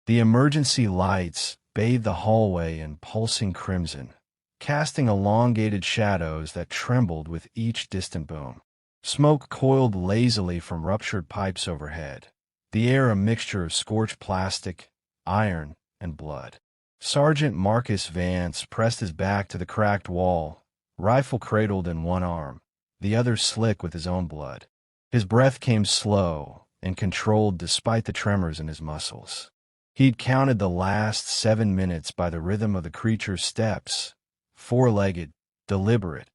The emergency lights bathed the hallway in pulsing crimson, casting elongated shadows that trembled with each distant boom. Smoke coiled lazily from ruptured pipes overhead, the air a mixture of scorched plastic, iron, and blood. Sergeant Marcus Vance pressed his back to the cracked wall, rifle cradled in one arm, the other slick with his own blood. His breath came slow and controlled despite the tremors in his muscles. He'd counted the last 7 minutes by the rhythm of the creature's steps, four-legged, deliberate,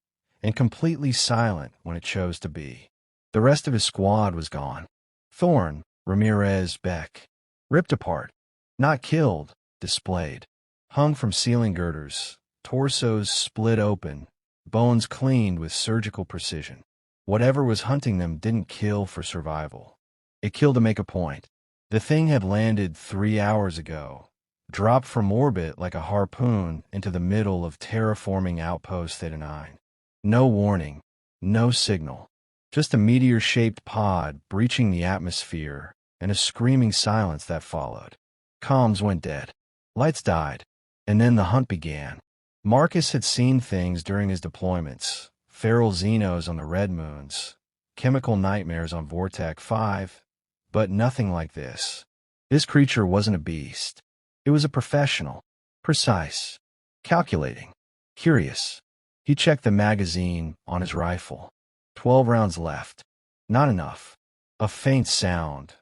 and completely silent when it chose to be. The rest of his squad was gone. Thorne, Ramirez, Beck. Ripped apart. Not killed, displayed. Hung from ceiling girders, torsos split open, bones cleaned with surgical precision. Whatever was hunting them didn't kill for survival. It killed to make a point. The thing had landed 3 hours ago, dropped from orbit like a harpoon into the middle of terraforming Outpost Theta 9. No warning, no signal, just a meteor-shaped pod breaching the atmosphere and a screaming silence that followed. Comms went dead. Lights died. And then the hunt began. Marcus had seen things during his deployments, feral xenos on the Red Moons, chemical nightmares on Vortex 5, but nothing like this. This creature wasn't a beast. It was a professional, precise, calculating, curious. He checked the magazine on his rifle. 12 rounds left. Not enough. A faint sound,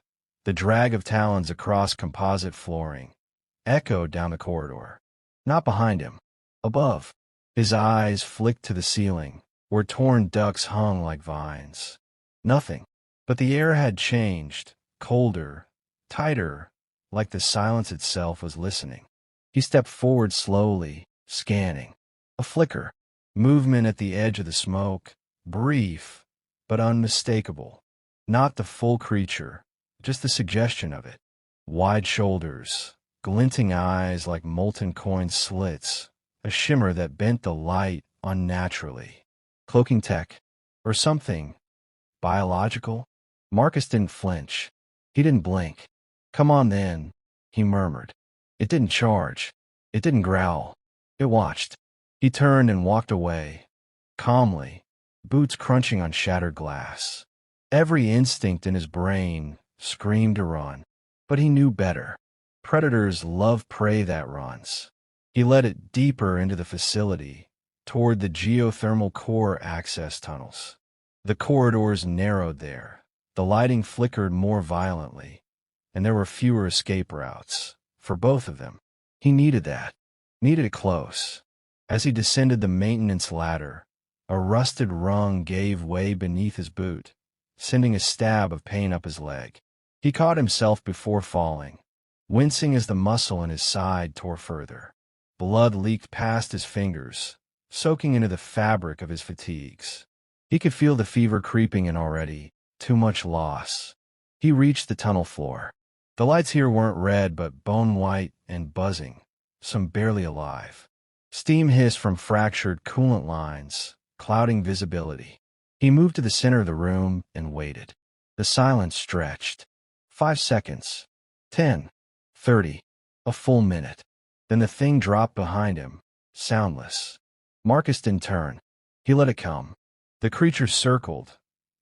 the drag of talons across composite flooring, echoed down the corridor. Not behind him. Above. His eyes flicked to the ceiling, where torn ducts hung like vines. Nothing. But the air had changed, colder, tighter, like the silence itself was listening. He stepped forward slowly, scanning. A flicker. Movement at the edge of the smoke, brief, but unmistakable. Not the full creature, just the suggestion of it. Wide shoulders, glinting eyes like molten coin slits, a shimmer that bent the light unnaturally. Cloaking tech, or something. Biological? Marcus didn't flinch. He didn't blink. Come on then, he murmured. It didn't charge. It didn't growl. It watched. He turned and walked away, calmly, boots crunching on shattered glass. Every instinct in his brain screamed to run, but he knew better. Predators love prey that runs. He led it deeper into the facility, toward the geothermal core access tunnels. The corridors narrowed there, the lighting flickered more violently, and there were fewer escape routes, for both of them. He needed that, needed it close. As he descended the maintenance ladder, a rusted rung gave way beneath his boot, sending a stab of pain up his leg. He caught himself before falling, wincing as the muscle in his side tore further. Blood leaked past his fingers, soaking into the fabric of his fatigues. He could feel the fever creeping in already, too much loss. He reached the tunnel floor. The lights here weren't red but bone-white and buzzing, some barely alive. Steam hissed from fractured coolant lines, clouding visibility. He moved to the center of the room and waited. The silence stretched. 5 seconds. 10. 30. A full minute. Then the thing dropped behind him, soundless. Marcus didn't turn. He let it come. The creature circled.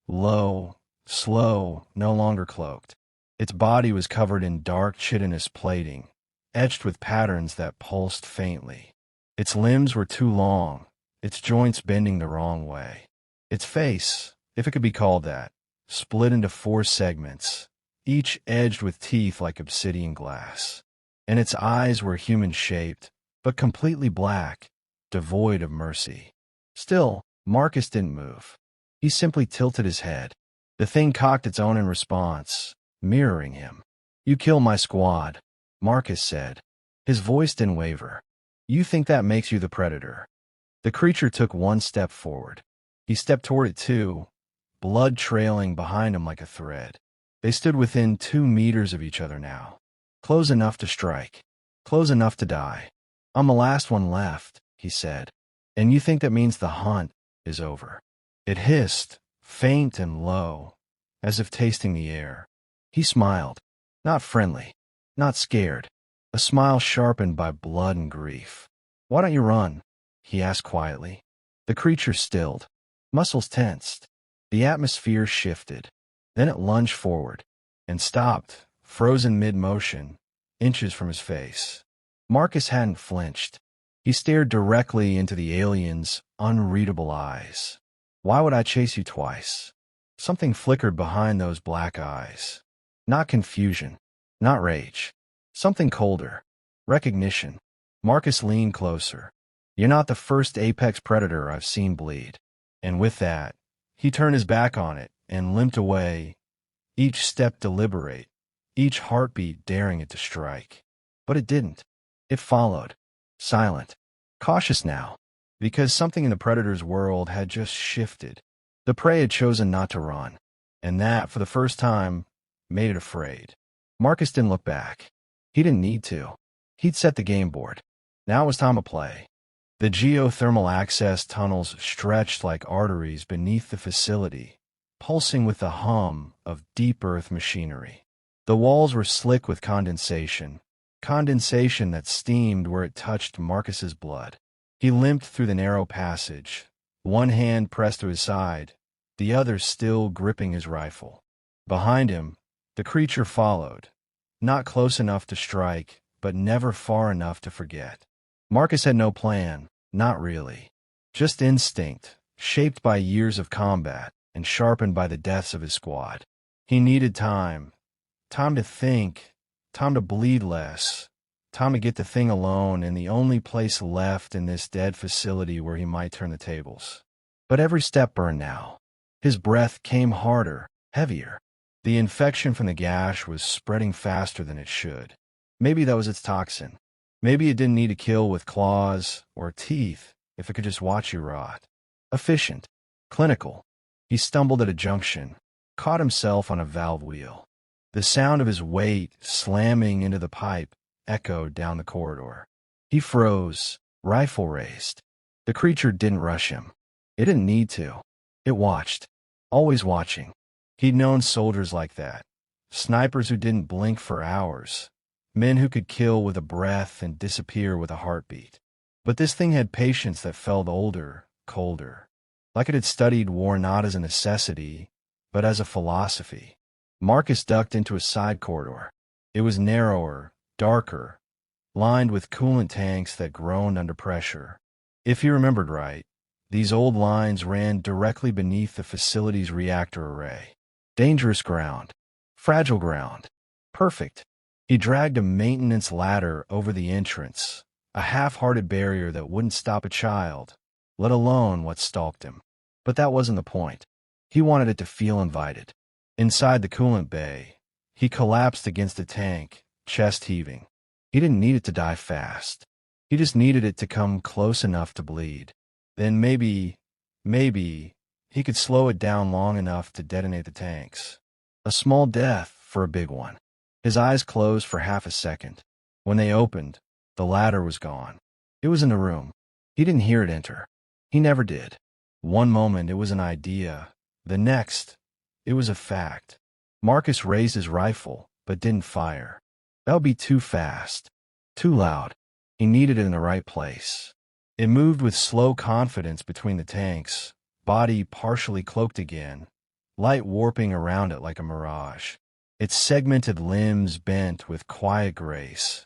Low, slow, no longer cloaked. Its body was covered in dark chitinous plating, etched with patterns that pulsed faintly. Its limbs were too long, its joints bending the wrong way. Its face, if it could be called that, split into 4 segments, each edged with teeth like obsidian glass. And its eyes were human-shaped, but completely black, devoid of mercy. Still, Marcus didn't move. He simply tilted his head. The thing cocked its own in response, mirroring him. "You kill my squad," Marcus said. His voice didn't waver. "You think that makes you the predator." The creature took 1 step forward. He stepped toward it too, blood trailing behind him like a thread. They stood within 2 meters of each other now. Close enough to strike. Close enough to die. "I'm the last one left," he said. "And you think that means the hunt is over?" It hissed, faint and low, as if tasting the air. He smiled. Not friendly. Not scared. a smile sharpened by blood and grief. "Why don't you run?" he asked quietly. The creature stilled, muscles tensed. The atmosphere shifted. Then it lunged forward and stopped, frozen mid-motion, inches from his face. Marcus hadn't flinched. He stared directly into the alien's unreadable eyes. "Why would I chase you twice?" Something flickered behind those black eyes. Not confusion, not rage. Something colder. Recognition. Marcus leaned closer. "You're not the first apex predator I've seen bleed." And with that, he turned his back on it and limped away, each step deliberate, each heartbeat daring it to strike. But it didn't. It followed, silent, cautious now, because something in the predator's world had just shifted. The prey had chosen not to run, and that, for the first time, made it afraid. Marcus didn't look back. He didn't need to. He'd set the game board. Now it was time to play. The geothermal access tunnels stretched like arteries beneath the facility, pulsing with the hum of deep earth machinery. The walls were slick with condensation that steamed where it touched Marcus's blood. He limped through the narrow passage, one hand pressed to his side, the other still gripping his rifle. Behind him, the creature followed, not close enough to strike, but never far enough to forget. Marcus had no plan, not really. Just instinct, shaped by years of combat and sharpened by the deaths of his squad. He needed time to think, time to bleed less, time to get the thing alone in the only place left in this dead facility where he might turn the tables. But every step burned now. His breath came harder, heavier. The infection from the gash was spreading faster than it should. Maybe that was its toxin. Maybe it didn't need to kill with claws or teeth if it could just watch you rot. Efficient. Clinical. He stumbled at a junction, caught himself on a valve wheel. The sound of his weight slamming into the pipe echoed down the corridor. He froze, rifle raised. The creature didn't rush him. It didn't need to. It watched. Always watching. He'd known soldiers like that. Snipers who didn't blink for hours. Men who could kill with a breath and disappear with a heartbeat. But this thing had patience that felt older, colder. Like it had studied war not as a necessity, but as a philosophy. Marcus ducked into a side corridor. It was narrower, darker, lined with coolant tanks that groaned under pressure. If he remembered right, these old lines ran directly beneath the facility's reactor array. Dangerous ground. Fragile ground. Perfect. He dragged a maintenance ladder over the entrance, a half-hearted barrier that wouldn't stop a child, let alone what stalked him. But that wasn't the point. He wanted it to feel invited. Inside the coolant bay, he collapsed against a tank, chest heaving. He didn't need it to die fast. He just needed it to come close enough to bleed. Then maybe, he could slow it down long enough to detonate the tanks. A small death for a big one. His eyes closed for half a second. When they opened, the ladder was gone. It was in the room. He didn't hear it enter. He never did. One moment it was an idea. The next, it was a fact. Marcus raised his rifle, but didn't fire. That would be too fast. Too loud. He needed it in the right place. It moved with slow confidence between the tanks, body partially cloaked again, light warping around it like a mirage. Its segmented limbs bent with quiet grace,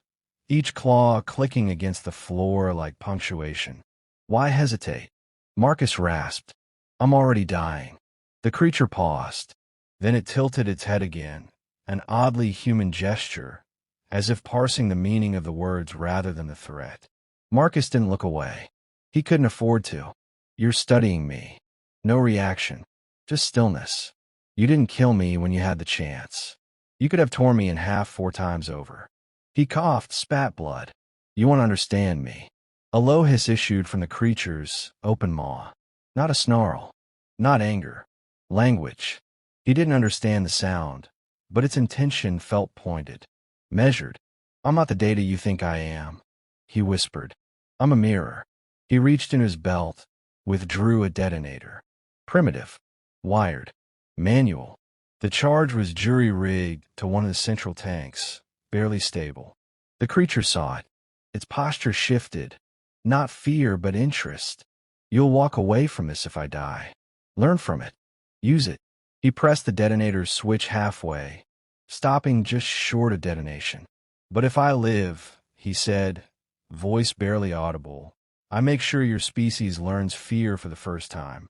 each claw clicking against the floor like punctuation. Why hesitate? Marcus rasped. "I'm already dying." The creature paused. Then it tilted its head again, an oddly human gesture, as if parsing the meaning of the words rather than the threat. Marcus didn't look away. He couldn't afford to. "You're studying me." No reaction. Just stillness. "You didn't kill me when you had the chance. You could have torn me in half 4 times over." He coughed, spat blood. "You won't understand me." A low hiss issued from the creature's open maw. Not a snarl. Not anger. Language. He didn't understand the sound, but its intention felt pointed, measured. "I'm not the data you think I am," he whispered. "I'm a mirror." He reached in his belt, withdrew a detonator. Primitive. Wired. Manual. The charge was jury-rigged to one of the central tanks, barely stable. The creature saw it. Its posture shifted. Not fear, but interest. You'll walk away from this if I die. Learn from it. Use it. He pressed the detonator's switch halfway, stopping just short of detonation. But if I live, he said, voice barely audible, I make sure your species learns fear for the first time.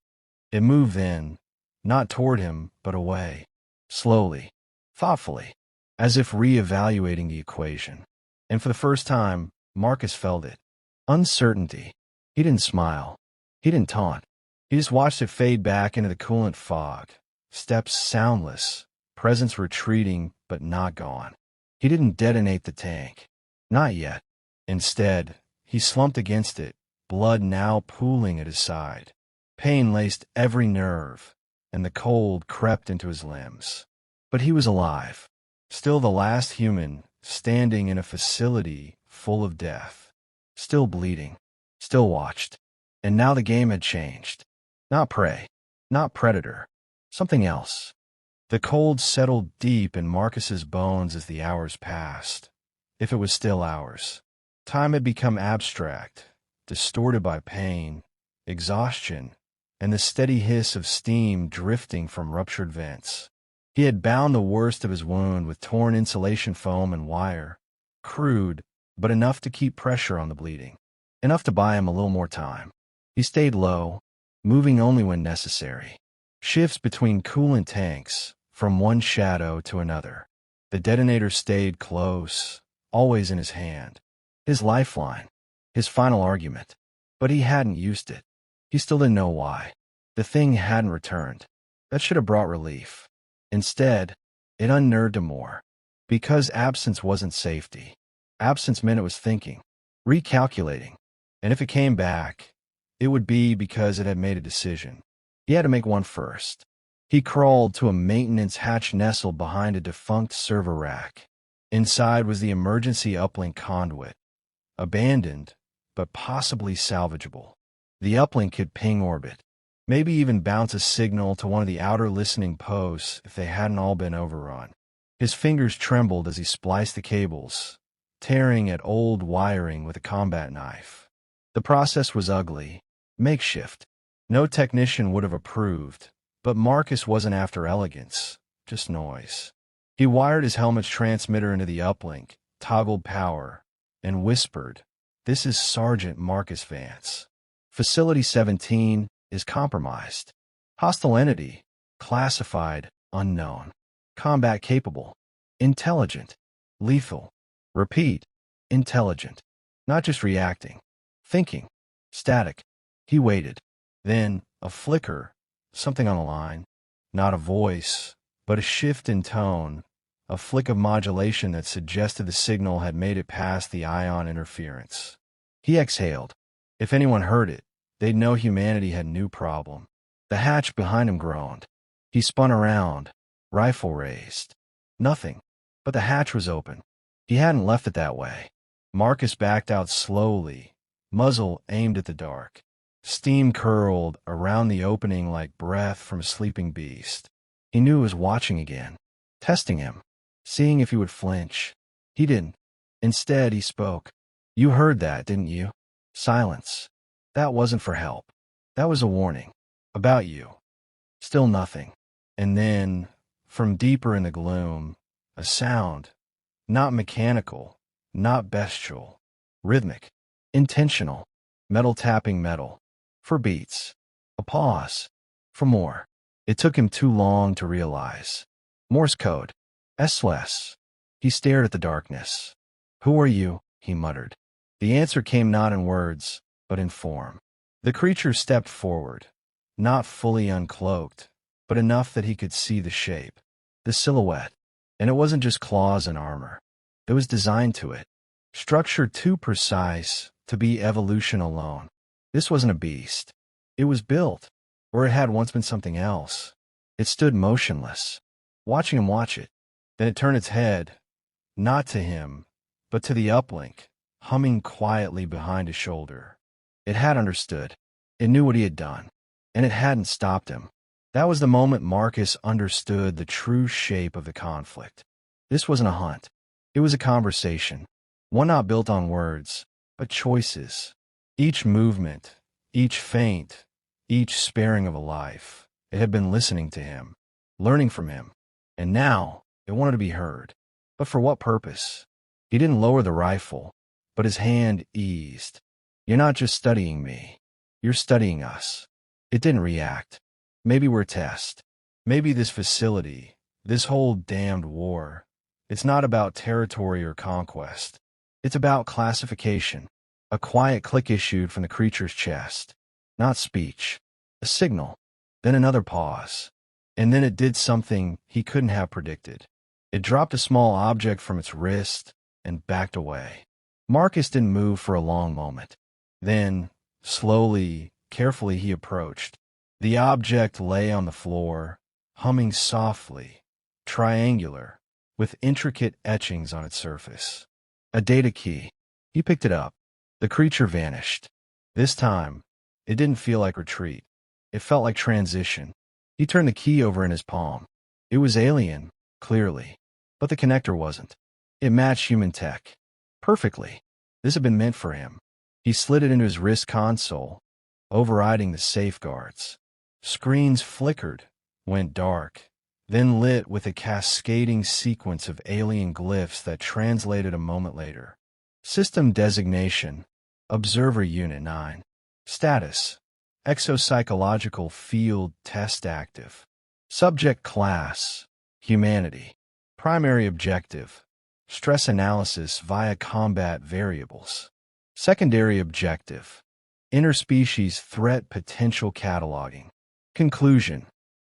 It moved then, not toward him, but away. Slowly, thoughtfully, as if re-evaluating the equation. And for the first time, Marcus felt it. Uncertainty. He didn't smile. He didn't taunt. He just watched it fade back into the coolant fog. Steps soundless, presence retreating, but not gone. He didn't detonate the tank. Not yet. Instead, he slumped against it, blood now pooling at his side. Pain laced every nerve, and the cold crept into his limbs. But he was alive. Still the last human, standing in a facility full of death. Still bleeding. Still watched. And now the game had changed. Not prey. Not predator. Something else. The cold settled deep in Marcus's bones as the hours passed, if it was still hours. Time had become abstract, distorted by pain, exhaustion, and the steady hiss of steam drifting from ruptured vents. He had bound the worst of his wound with torn insulation foam and wire, crude, but enough to keep pressure on the bleeding, enough to buy him a little more time. He stayed low, moving only when necessary. Shifts between coolant tanks, from one shadow to another. The detonator stayed close, always in his hand. His lifeline, his final argument. But he hadn't used it. He still didn't know why. The thing hadn't returned. That should have brought relief. Instead, it unnerved him more. Because absence wasn't safety. Absence meant it was thinking, recalculating. And if it came back, it would be because it had made a decision. He had to make one first. He crawled to a maintenance hatch nestled behind a defunct server rack. Inside was the emergency uplink conduit. Abandoned, but possibly salvageable. The uplink could ping orbit, maybe even bounce a signal to one of the outer listening posts if they hadn't all been overrun. His fingers trembled as he spliced the cables, tearing at old wiring with a combat knife. The process was ugly, makeshift. No technician would have approved, but Marcus wasn't after elegance, just noise. He wired his helmet's transmitter into the uplink, toggled power, and whispered, "This is Sergeant Marcus Vance. Facility 17 is compromised. Hostile entity, classified, unknown. Combat capable, intelligent, lethal. Repeat, intelligent. Not just reacting, thinking, static." He waited. Then, a flicker, something on the line. Not a voice, but a shift in tone, a flick of modulation that suggested the signal had made it past the ion interference. He exhaled. If anyone heard it, they'd know humanity had a new problem. The hatch behind him groaned. He spun around, rifle raised. Nothing, but the hatch was open. He hadn't left it that way. Marcus backed out slowly, muzzle aimed at the dark. Steam curled around the opening like breath from a sleeping beast. He knew it was watching again, testing him, seeing if he would flinch. He didn't. Instead, he spoke. "You heard that, didn't you?" Silence. That wasn't for help. That was a warning. About you. Still nothing. And then, from deeper in the gloom, a sound. Not mechanical, not bestial. Rhythmic. Intentional. Metal tapping metal. For beats. A pause. For more. It took him too long to realize. Morse code. S-less. He stared at the darkness. "Who are you?" he muttered. The answer came not in words, but in form. The creature stepped forward, not fully uncloaked, but enough that he could see the shape, the silhouette. And it wasn't just claws and armor. It was designed to it. Structure too precise to be evolution alone. This wasn't a beast. It was built, or it had once been something else. It stood motionless, watching him watch it. Then it turned its head, not to him, but to the uplink, humming quietly behind his shoulder. It had understood. It knew what he had done, and it hadn't stopped him. That was the moment Marcus understood the true shape of the conflict. This wasn't a hunt. It was a conversation. One not built on words, but choices. Each movement, each feint, each sparing of a life. It had been listening to him, learning from him, and now it wanted to be heard. But for what purpose? He didn't lower the rifle, but his hand eased. You're not just studying me. You're studying us. It didn't react. Maybe we're a test. Maybe this facility, this whole damned war, it's not about territory or conquest. It's about classification. A quiet click issued from the creature's chest. Not speech. A signal. Then another pause. And then it did something he couldn't have predicted. It dropped a small object from its wrist and backed away. Marcus didn't move for a long moment. Then, slowly, carefully he approached. The object lay on the floor, humming softly, triangular, with intricate etchings on its surface. A data key. He picked it up. The creature vanished. This time, it didn't feel like retreat. It felt like transition. He turned the key over in his palm. It was alien, clearly, but the connector wasn't. It matched human tech. Perfectly. This had been meant for him. He slid it into his wrist console, overriding the safeguards. Screens flickered, went dark, then lit with a cascading sequence of alien glyphs that translated a moment later. System designation, Observer Unit 9. Status, Exopsychological Field Test active. Subject class, Humanity. Primary objective, Stress analysis via combat variables. Secondary objective, Interspecies threat potential cataloging. Conclusion,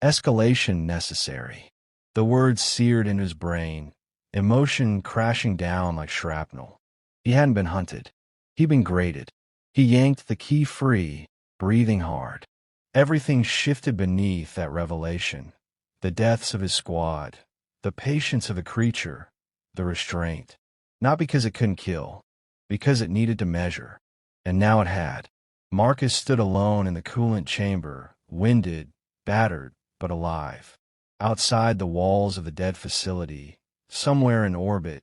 Escalation necessary. The words seared in his brain, emotion crashing down like shrapnel. He hadn't been hunted. He'd been graded. He yanked the key free, breathing hard. Everything shifted beneath that revelation. The deaths of his squad, the patience of a creature, the restraint. Not because it couldn't kill, because it needed to measure. And now it had. Marcus stood alone in the coolant chamber, winded, battered, but alive. Outside the walls of the dead facility, somewhere in orbit,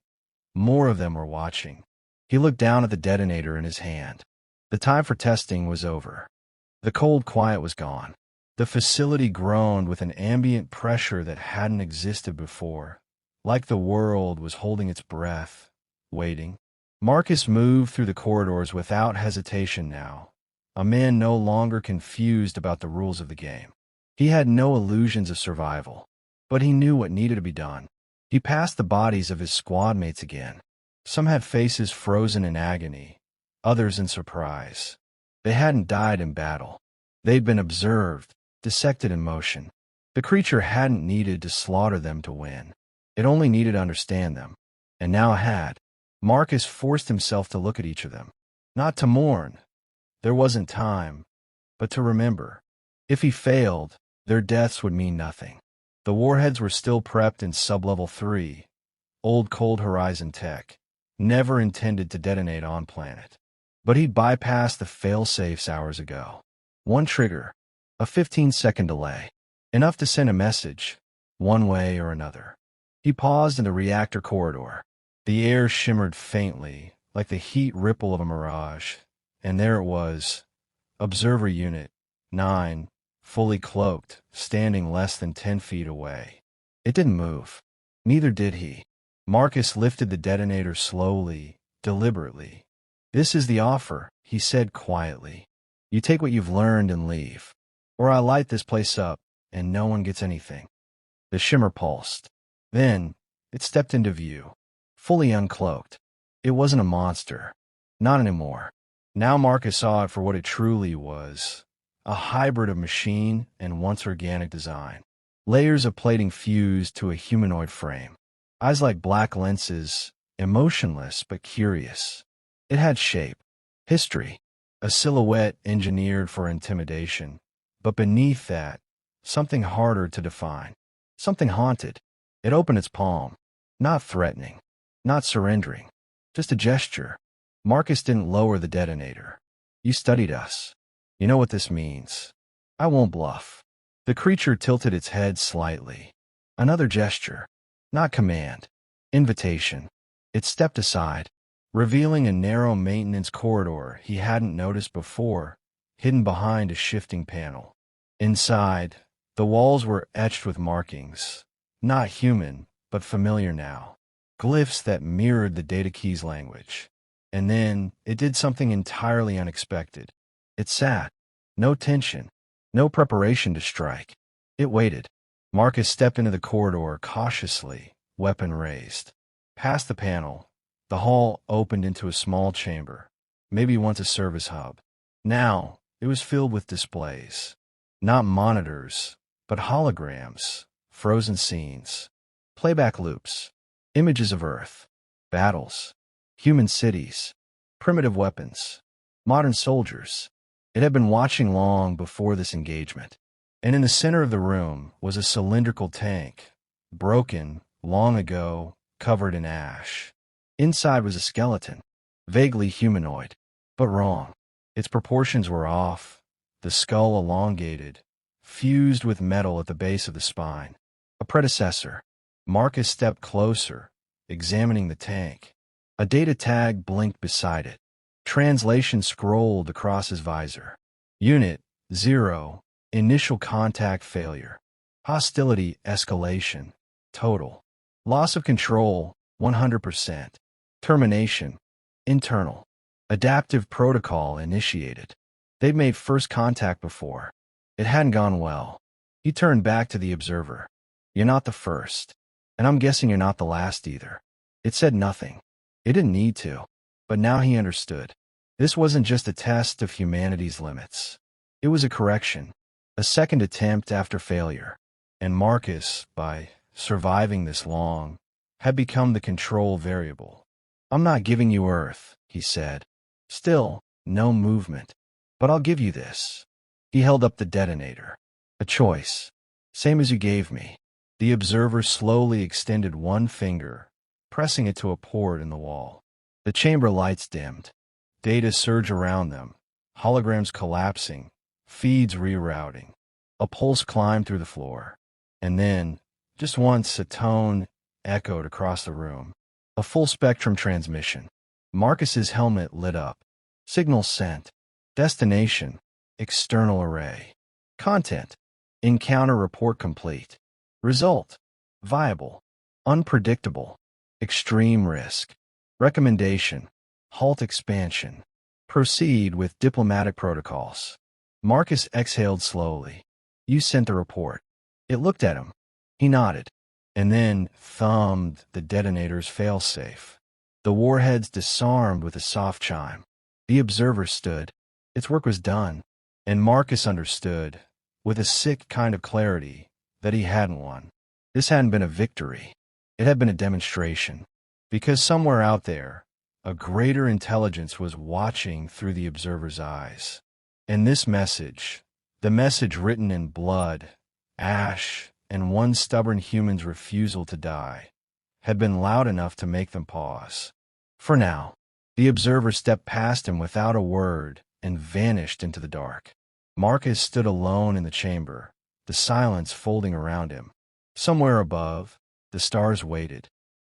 more of them were watching. He looked down at the detonator in his hand. The time for testing was over. The cold quiet was gone. The facility groaned with an ambient pressure that hadn't existed before, like the world was holding its breath, waiting. Marcus moved through the corridors without hesitation now, a man no longer confused about the rules of the game. He had no illusions of survival, but he knew what needed to be done. He passed the bodies of his squad mates again. Some had faces frozen in agony, others in surprise. They hadn't died in battle. They'd been observed, dissected in motion. The creature hadn't needed to slaughter them to win. It only needed to understand them. And now it had. Marcus forced himself to look at each of them. Not to mourn. There wasn't time. But to remember. If he failed, their deaths would mean nothing. The warheads were still prepped in Sub-Level 3, old Cold Horizon tech, never intended to detonate on planet. But he'd bypassed the fail-safes hours ago. One trigger, a 15-second delay, enough to send a message, one way or another. He paused in the reactor corridor. The air shimmered faintly, like the heat ripple of a mirage, and there it was, Observer Unit 9, fully cloaked, standing less than 10 feet away. It didn't move. Neither did he. Marcus lifted the detonator slowly, deliberately. "This is the offer," he said quietly. "You take what you've learned and leave. Or I light this place up, and no one gets anything." The shimmer pulsed. Then, it stepped into view, fully uncloaked. It wasn't a monster. Not anymore. Now Marcus saw it for what it truly was. A hybrid of machine and once organic design. Layers of plating fused to a humanoid frame. Eyes like black lenses, emotionless but curious. It had shape, history, a silhouette engineered for intimidation. But beneath that, something harder to define. Something haunted. It opened its palm. Not threatening. Not surrendering. Just a gesture. Marcus didn't lower the detonator. "You studied us. You know what this means. I won't bluff." The creature tilted its head slightly. Another gesture. Not command. Invitation. It stepped aside. revealing a narrow maintenance corridor he hadn't noticed before, hidden behind a shifting panel. Inside, the walls were etched with markings, not human, but familiar now. Glyphs that mirrored the data key's language. And then it did something entirely unexpected. It sat. No tension. No preparation to strike. It waited. Marcus stepped into the corridor cautiously, weapon raised. Past the panel, the hall opened into a small chamber, maybe once a service hub. Now, it was filled with displays. Not monitors, but holograms, frozen scenes, playback loops, images of Earth, battles, human cities, primitive weapons, modern soldiers. It had been watching long before this engagement. And in the center of the room was a cylindrical tank, broken, long ago, covered in ash. Inside was a skeleton, vaguely humanoid, but wrong. Its proportions were off, the skull elongated, fused with metal at the base of the spine. A predecessor. Marcus stepped closer, examining the tank. A data tag blinked beside it. Translation scrolled across his visor. Unit 0. Initial contact failure. Hostility escalation. Total. Loss of control 100%. Termination. Internal. Adaptive protocol initiated. They'd made first contact before. It hadn't gone well. He turned back to the observer. You're not the first. And I'm guessing you're not the last either. It said nothing. It didn't need to. But now he understood. This wasn't just a test of humanity's limits. It was a correction. A second attempt after failure. And Marcus, by surviving this long, had become the control variable. I'm not giving you Earth, he said. Still, no movement. But I'll give you this. He held up the detonator. A choice. Same as you gave me. The observer slowly extended one finger, pressing it to a port in the wall. The chamber lights dimmed. Data surged around them, holograms collapsing, feeds rerouting. A pulse climbed through the floor. And then, just once, a tone echoed across the room. A full-spectrum transmission. Marcus's helmet lit up. Signal sent. Destination. External array. Content. Encounter report complete. Result. Viable. Unpredictable. Extreme risk. Recommendation. Halt expansion. Proceed with diplomatic protocols. Marcus exhaled slowly. You sent the report. It looked at him. He nodded. And then thumbed the detonator's failsafe. The warheads disarmed with a soft chime. The observer stood. Its work was done. And Marcus understood, with a sick kind of clarity, that he hadn't won. This hadn't been a victory. It had been a demonstration. Because somewhere out there, a greater intelligence was watching through the observer's eyes. And this message, the message written in blood, ash, and one stubborn human's refusal to die, had been loud enough to make them pause. For now, the observer stepped past him without a word and vanished into the dark. Marcus stood alone in the chamber, the silence folding around him. Somewhere above, the stars waited.